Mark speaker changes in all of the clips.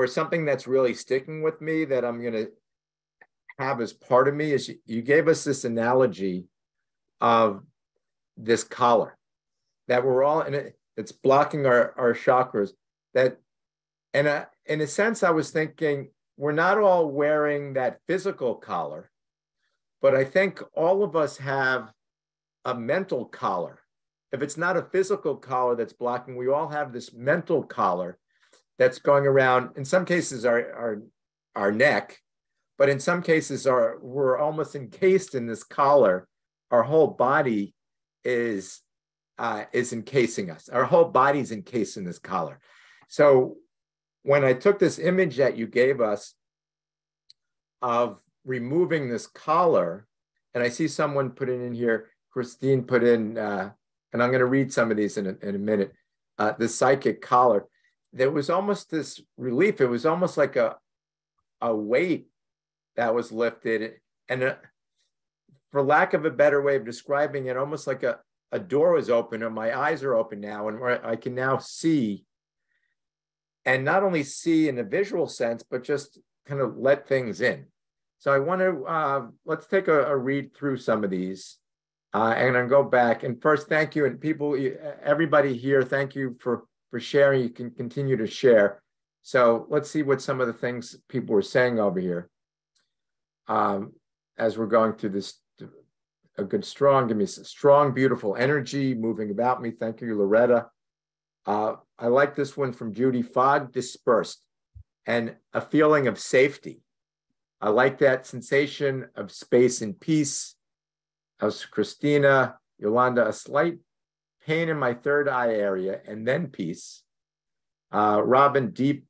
Speaker 1: or something that's really sticking with me that I'm going to have as part of me is you gave us this analogy of this collar that we're all in it. It's blocking our chakras. That, and in a sense, I was thinking we're not all wearing that physical collar, but I think all of us have a mental collar. If it's not a physical collar that's blocking, we all have this mental collar that's going around, in some cases, our neck, but in some cases, we're almost encased in this collar. Our whole body is encasing us. Our whole body's encased in this collar. So when I took this image that you gave us of removing this collar, and I see someone put it in here, Christine put in, and I'm going to read some of these in a minute, the psychic collar. There was almost this relief. It was almost like a weight that was lifted. And for lack of a better way of describing it, almost like a door was open, or my eyes are open now, and I can now see, and not only see in a visual sense, but just kind of let things in. So I want to, let's take a read through some of these. And I'll go back. And first, thank you. And people, everybody here, thank you for sharing. You can continue to share. So let's see what some of the things people were saying over here as we're going through this. Give me some strong, beautiful energy moving about me. Thank you, Loretta. I like this one from Judy. Fog dispersed and a feeling of safety. I like that sensation of space and peace. As Christina, Yolanda, a slight pain in my third eye area and then peace. Robin, deep,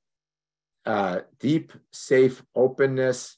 Speaker 1: safe openness.